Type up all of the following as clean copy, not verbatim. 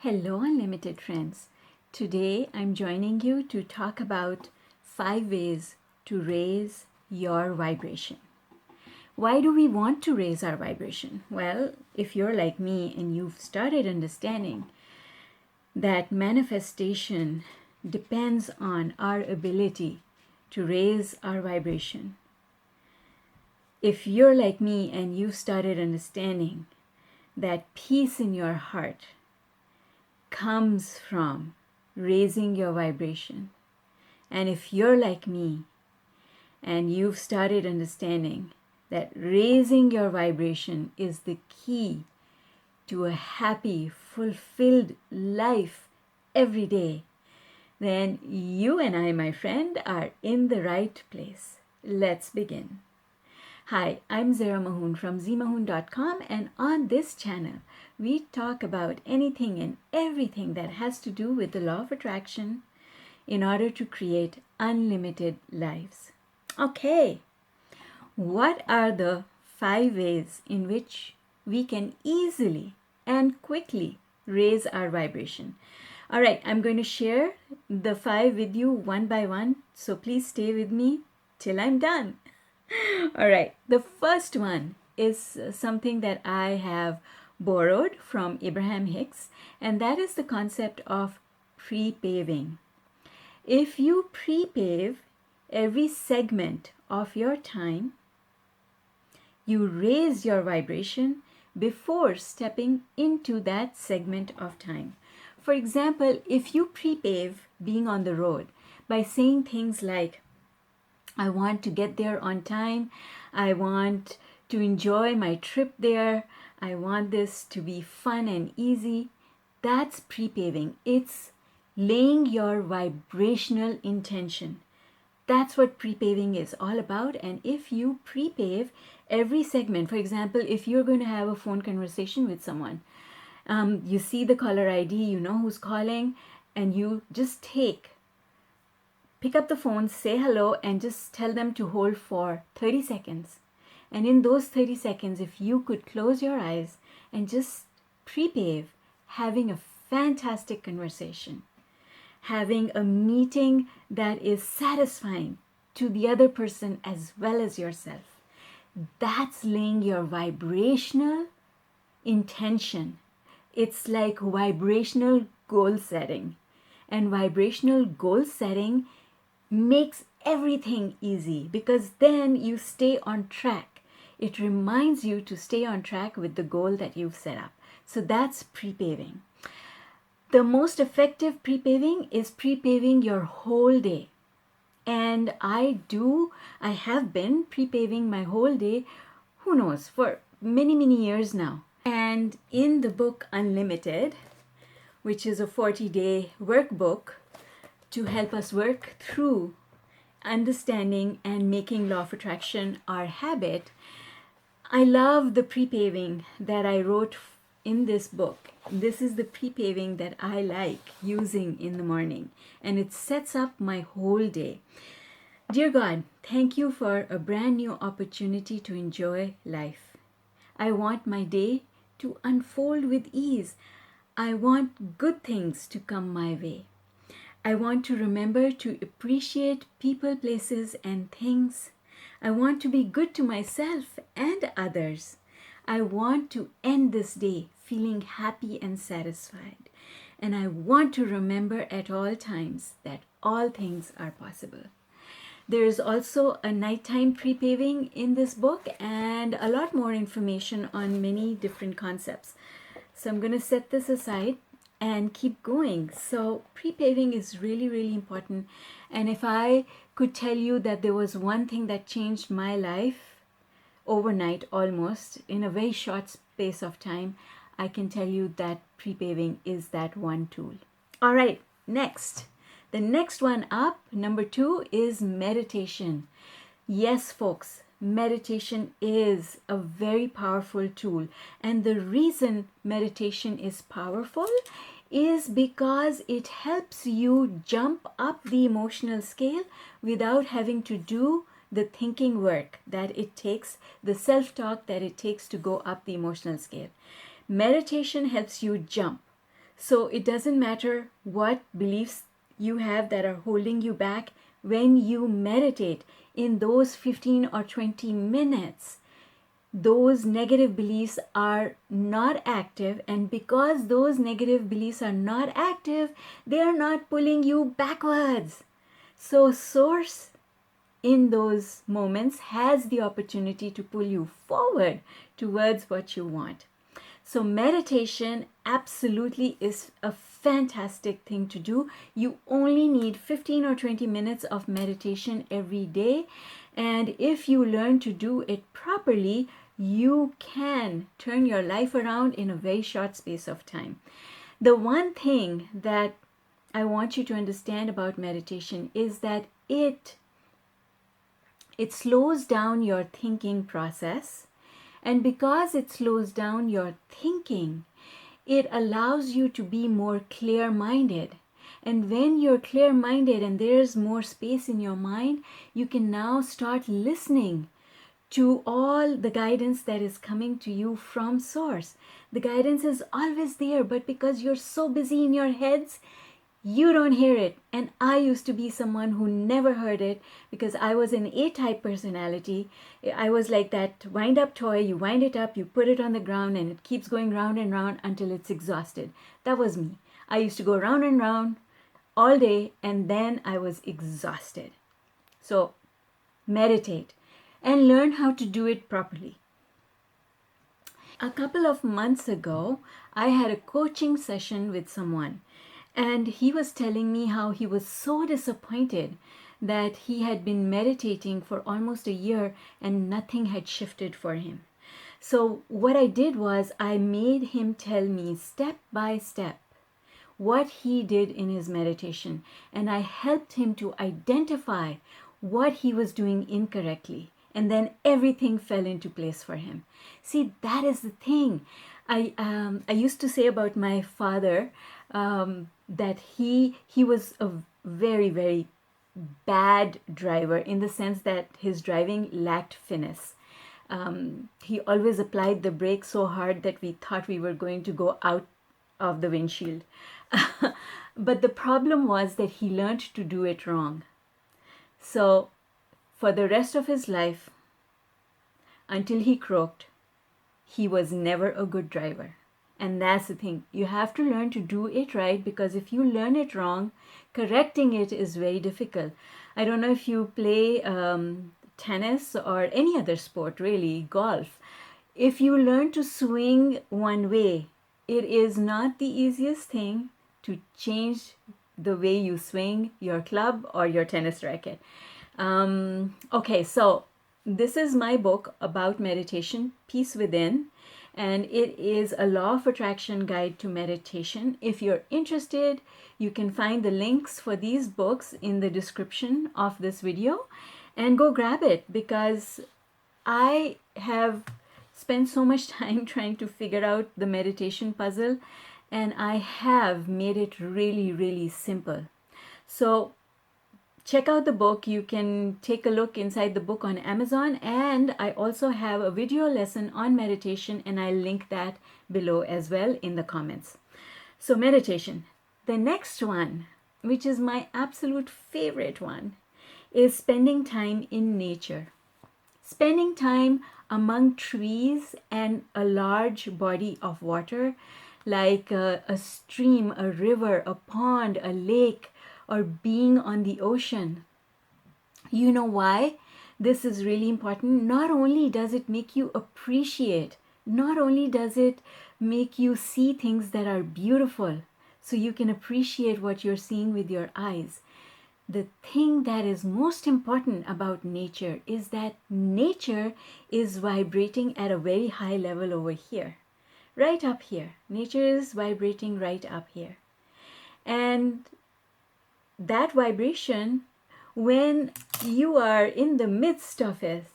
Hello, Unlimited friends. Today I'm joining you to talk about 5 ways to raise your vibration. Why do we want to raise our vibration? Well, if you're like me and you've started understanding that manifestation depends on our ability to raise our vibration. If you're like me and you've started understanding that peace in your heart comes from raising your vibration. And if you're like me and you've started understanding that raising your vibration is the key to a happy, fulfilled life every day, then you and I, my friend, are in the right place. Let's begin. Hi, I'm ZMAHOON from ZMAHOON.com, and on this channel, we talk about anything and everything that has to do with the law of attraction in order to create unlimited lives. Okay, what are the 5 ways in which we can easily and quickly raise our vibration? All right, I'm going to share the 5 with you one by one, so please stay with me till I'm done. All right, the first one is something that I have borrowed from Abraham Hicks, and that is the concept of pre-paving. If you pre-pave every segment of your time, you raise your vibration before stepping into that segment of time. For example, if you pre-pave being on the road by saying things like, I want to get there on time. I want to enjoy my trip there. I want this to be fun and easy. That's pre-paving. It's laying your vibrational intention. That's what pre-paving is all about. And if you pre-pave every segment, for example, if you're going to have a phone conversation with someone, you see the caller ID, you know who's calling, and you just pick up the phone, say hello, and just tell them to hold for 30 seconds. And in those 30 seconds, if you could close your eyes and just pre-pave having a fantastic conversation, having a meeting that is satisfying to the other person as well as yourself, that's laying your vibrational intention. It's like vibrational goal setting. And vibrational goal setting makes everything easy because then you stay on track. It reminds you to stay on track with the goal that you've set up. So that's pre-paving. The most effective pre-paving is pre-paving your whole day. And I have been pre-paving my whole day, who knows, for many, many years now. And in the book Unlimited, which is a 40-day workbook to help us work through understanding and making law of attraction our habit, I love the pre-paving that I wrote in this book. This is the pre-paving that I like using in the morning, and it sets up my whole day. Dear God, thank you for a brand new opportunity to enjoy life. I want my day to unfold with ease. I want good things to come my way. I want to remember to appreciate people, places, and things. I want to be good to myself and others. I want to end this day feeling happy and satisfied. And I want to remember at all times that all things are possible. There is also a nighttime pre-paving in this book and a lot more information on many different concepts. So I'm going to set this aside and keep going. So pre-paving is really, really important. And if I could tell you that there was one thing that changed my life overnight, almost in a very short space of time, I can tell you that pre-paving is that one tool. All right, next. The next one up, number 2, is meditation. Yes, folks, meditation is a very powerful tool. And the reason meditation is powerful is because it helps you jump up the emotional scale without having to do the thinking work that it takes, the self-talk that it takes to go up the emotional scale. Meditation helps you jump. So it doesn't matter what beliefs you have that are holding you back. When you meditate in those 15 or 20 minutes, those negative beliefs are not active, and because those negative beliefs are not active, they are not pulling you backwards. So source in those moments has the opportunity to pull you forward towards what you want. So meditation absolutely is a fantastic thing to do. You only need 15 or 20 minutes of meditation every day. And if you learn to do it properly, you can turn your life around in a very short space of time. The one thing that I want you to understand about meditation is that it slows down your thinking process. And because it slows down your thinking, it allows you to be more clear-minded. And when you're clear-minded and there's more space in your mind, you can now start listening to all the guidance that is coming to you from source. The guidance is always there, but because you're so busy in your heads, you don't hear it. And I used to be someone who never heard it because I was an A-type personality. I was like that wind-up toy. You wind it up, you put it on the ground, and it keeps going round and round until it's exhausted. That was me. I used to go round and round all day, and then I was exhausted. So meditate and learn how to do it properly. A couple of months ago, I had a coaching session with someone. And he was telling me how he was so disappointed that he had been meditating for almost a year and nothing had shifted for him. So what I did was I made him tell me step by step what he did in his meditation. And I helped him to identify what he was doing incorrectly. And then everything fell into place for him. See, that is the thing. I used to say about my father that he was a very, very bad driver in the sense that his driving lacked finesse. He always applied the brake so hard that we thought we were going to go out of the windshield. But the problem was that he learned to do it wrong. So for the rest of his life, until he croaked, he was never a good driver. And that's the thing. You have to learn to do it right, because if you learn it wrong, correcting it is very difficult. I don't know if you play tennis or any other sport, really, golf. If you learn to swing one way, it is not the easiest thing to change the way you swing your club or your tennis racket. Okay, so this is my book about meditation, Peace Within. And it is a law of attraction guide to meditation. If you're interested, you can find the links for these books in the description of this video and go grab it, because I have spent so much time trying to figure out the meditation puzzle, and I have made it really, really simple. So check out the book. You can take a look inside the book on Amazon, and I also have a video lesson on meditation, and I'll link that below as well in the comments. So meditation. The next one, which is my absolute favorite one, is spending time in nature. Spending time among trees and a large body of water, like a stream, a river, a pond, a lake, or being on the ocean. You know why this is really important? Not only does it make you appreciate, not only does it make you see things that are beautiful, so you can appreciate what you're seeing with your eyes. The thing that is most important about nature is that nature is vibrating at a very high level over here. Right up here. Nature is vibrating right up here. And that vibration, when you are in the midst of it,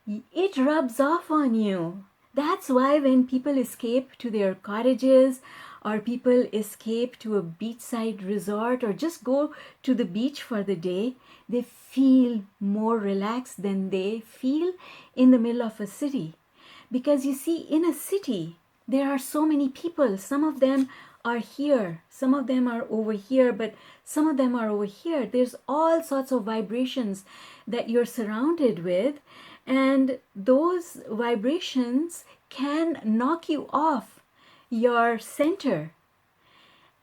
it rubs off on you. That's why when people escape to their cottages, or people escape to a beachside resort, or just go to the beach for the day, they feel more relaxed than they feel in the middle of a city. Because you see, in a city, There are so many people. Some of them are here, some of them are over here, but some of them are over here. There's all sorts of vibrations that you're surrounded with, and those vibrations can knock you off your center.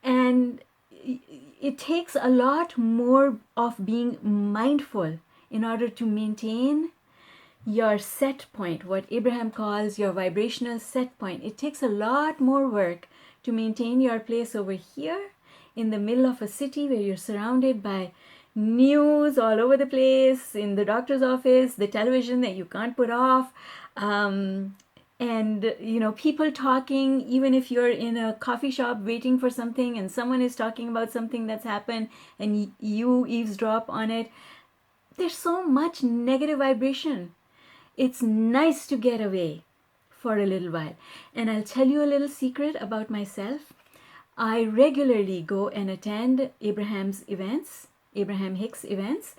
And it takes a lot more of being mindful in order to maintain your set point, what Abraham calls your vibrational set point. It takes a lot more work to maintain your place over here in the middle of a city where you're surrounded by news all over the place, in the doctor's office, the television that you can't put off, and people talking. Even if you're in a coffee shop waiting for something and someone is talking about something that's happened and you eavesdrop on it, there's so much negative vibration. It's nice to get away for a little while. And I'll tell you a little secret about myself. I regularly go and attend Abraham Hicks events,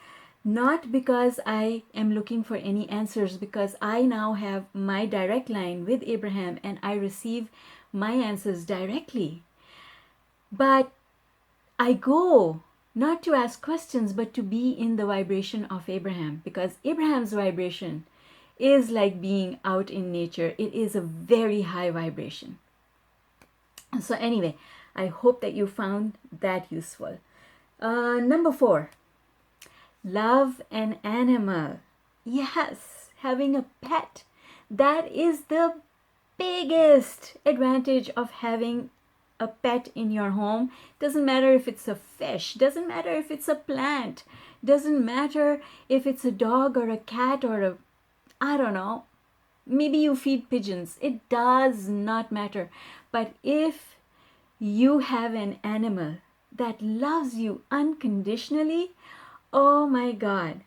not because I am looking for any answers, because I now have my direct line with Abraham and I receive my answers directly. But I go not to ask questions, but to be in the vibration of Abraham, because Abraham's vibration is like being out in nature. It is a very high vibration. So anyway, I hope that you found that useful. Number 4, love an animal. Yes, having a pet. That is the biggest advantage of having a pet in your home. Doesn't matter if it's a fish, doesn't matter if it's a plant, doesn't matter if it's a dog or a cat or I don't know, maybe you feed pigeons. It does not matter. But if you have an animal that loves you unconditionally, oh my God,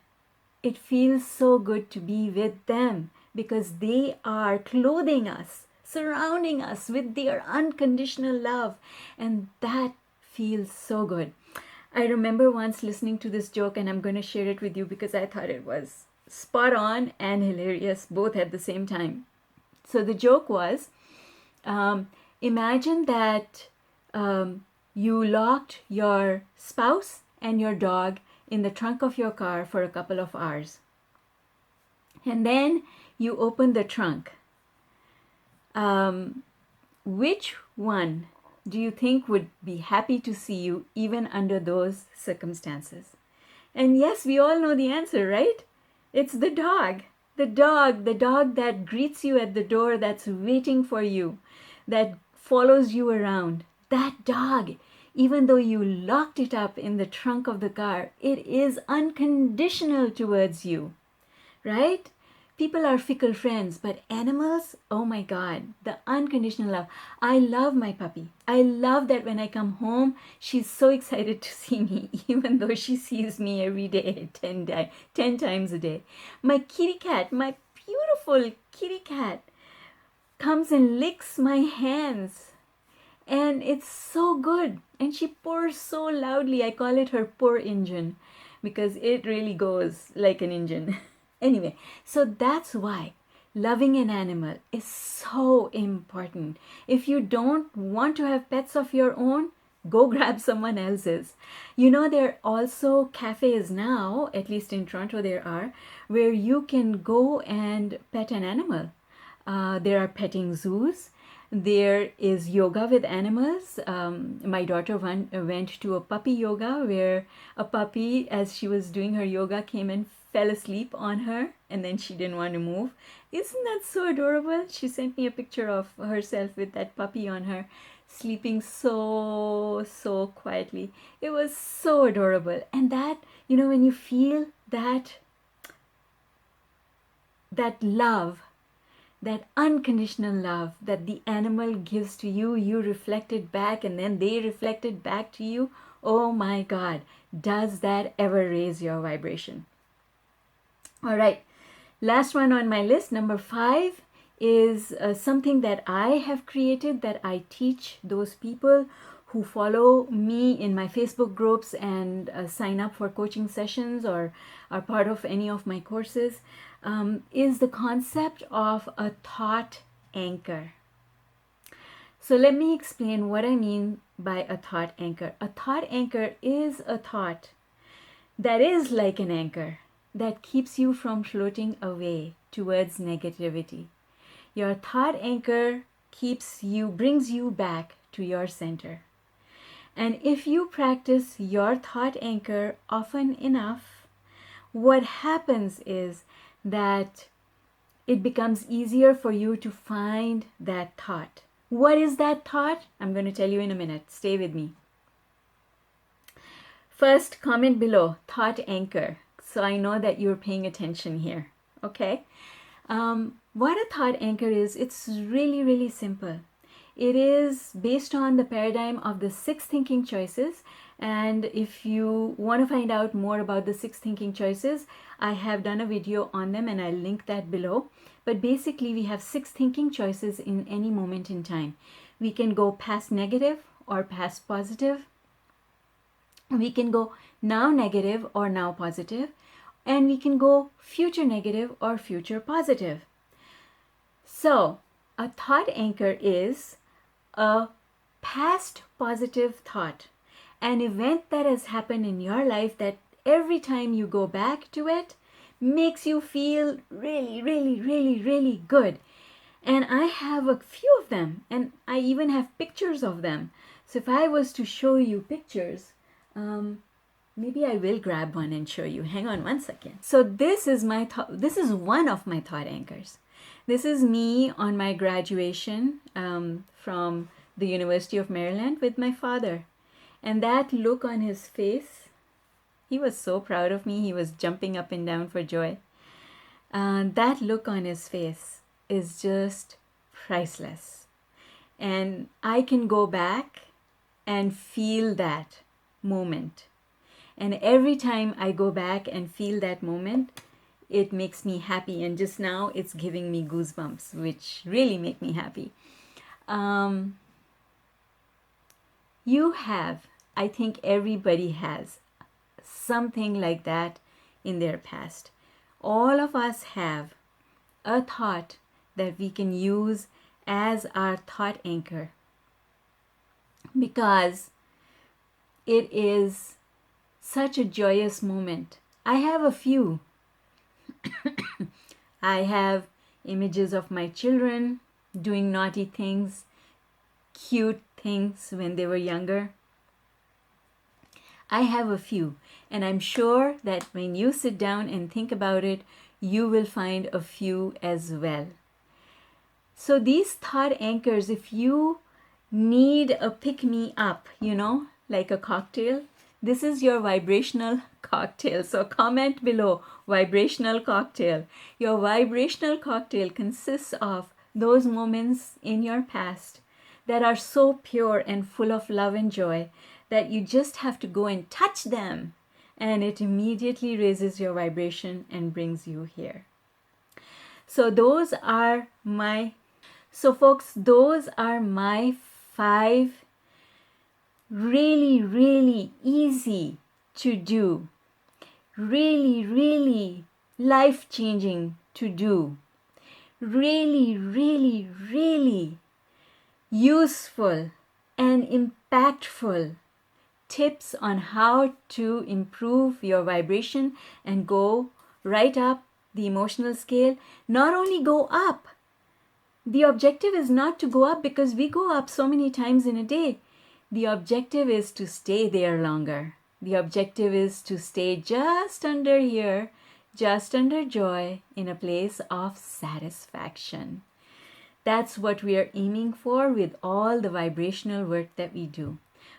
it feels so good to be with them, because they are clothing us, surrounding us with their unconditional love, and that feels so good. I remember once listening to this joke, and I'm going to share it with you because I thought it was spot on and hilarious both at the same time. So the joke was, imagine that you locked your spouse and your dog in the trunk of your car for a couple of hours, and then you open the trunk. Which one do you think would be happy to see you even under those circumstances? And yes, we all know the answer, right? It's the dog. The dog that greets you at the door, that's waiting for you, that follows you around. That dog, even though you locked it up in the trunk of the car, it is unconditional towards you, right? People are fickle friends, but animals, oh my God, the unconditional love. I love my puppy. I love that when I come home, she's so excited to see me, even though she sees me every day, 10 times a day. My kitty cat, my beautiful kitty cat, comes and licks my hands. And it's so good. And she purrs so loudly. I call it her purr engine, because it really goes like an engine. Anyway, so that's why loving an animal is so important. If you don't want to have pets of your own, go grab someone else's. There are also cafes now, at least in Toronto there are, where you can go and pet an animal. There are petting zoos. There is yoga with animals. My daughter went to a puppy yoga where a puppy, as she was doing her yoga, came and fell asleep on her, and then she didn't want to move. Isn't that so adorable? She sent me a picture of herself with that puppy on her, sleeping so quietly. It was so adorable. And that, when you feel that love, that unconditional love that the animal gives to you, you reflect it back, and then they reflect it back to you. Oh my God, does that ever raise your vibration? All right, last one on my list, number 5, is something that I have created that I teach those people who follow me in my Facebook groups and sign up for coaching sessions or are part of any of my courses, is the concept of a thought anchor. So let me explain what I mean by a thought anchor. A thought anchor is a thought that is like an anchor that keeps you from floating away towards negativity. Your thought anchor brings you back to your center. And if you practice your thought anchor often enough, what happens is that it becomes easier for you to find that thought. What is that thought? I'm going to tell you in a minute. Stay with me. First, comment below, thought anchor, so I know that you're paying attention here. Okay? What a thought anchor is, it's really, really simple. It is based on the paradigm of the 6 thinking choices. And if you want to find out more about the 6 thinking choices, I have done a video on them and I'll link that below. But basically, we have 6 thinking choices in any moment in time. We can go past negative or past positive. We can go now negative or now positive. And we can go future negative or future positive. So, a thought anchor is a past positive thought, an event that has happened in your life that every time you go back to it makes you feel really, really, really, really good. And I have a few of them, and I even have pictures of them. So if I was to show you pictures, maybe I will grab one and show you. Hang on one second. So this is one of my thought anchors. This is me on my graduation from the University of Maryland with my father. And that look on his face, he was so proud of me. He was jumping up and down for joy. That look on his face is just priceless. And I can go back and feel that moment. And every time I go back and feel that moment, it makes me happy. And just now it's giving me goosebumps, which really make me happy. You have, I think everybody has something like that in their past. All of us have a thought that we can use as our thought anchor, because it is such a joyous moment. I have a few. I have images of my children doing naughty things, cute things when they were younger. I have a few, and I'm sure that when you sit down and think about it, you will find a few as well. So these thought anchors, if you need a pick-me-up, like a cocktail, this is your vibrational cocktail. So comment below, vibrational cocktail. Your vibrational cocktail consists of those moments in your past that are so pure and full of love and joy that you just have to go and touch them, and it immediately raises your vibration and brings you here. So those are my 5 really, really easy to do, really, really life-changing to do, really, really, really useful and impactful tips on how to improve your vibration and go right up the emotional scale. Not only go up, the objective is not to go up, because we go up so many times in a day. The objective is to stay there longer. The objective is to stay just under here, just under joy, in a place of satisfaction. That's what we are aiming for with all the vibrational work that we do.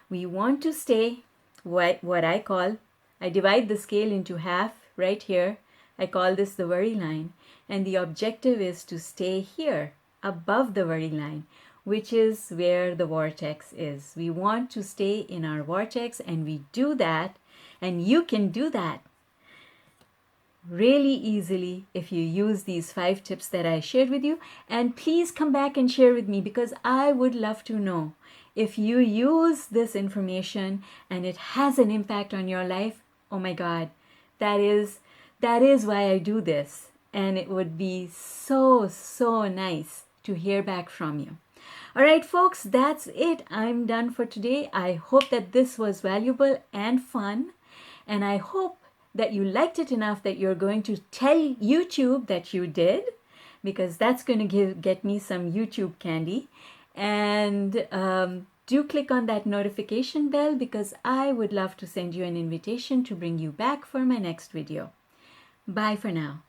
We want to stay what I divide the scale into half right here. I call this the worry line. And the objective is to stay here above the worry line, which is where the vortex is. We want to stay in our vortex, and we do that, and you can do that really easily if you use these 5 tips that I shared with you. And please come back and share with me, because I would love to know if you use this information and it has an impact on your life. Oh my God, that is why I do this. And it would be so, so nice to hear back from you. All right, folks, that's it. I'm done for today. I hope that this was valuable and fun. And I hope that you liked it enough that you're going to tell YouTube that you did, because that's going to get me some YouTube candy. And do click on that notification bell, because I would love to send you an invitation to bring you back for my next video. Bye for now.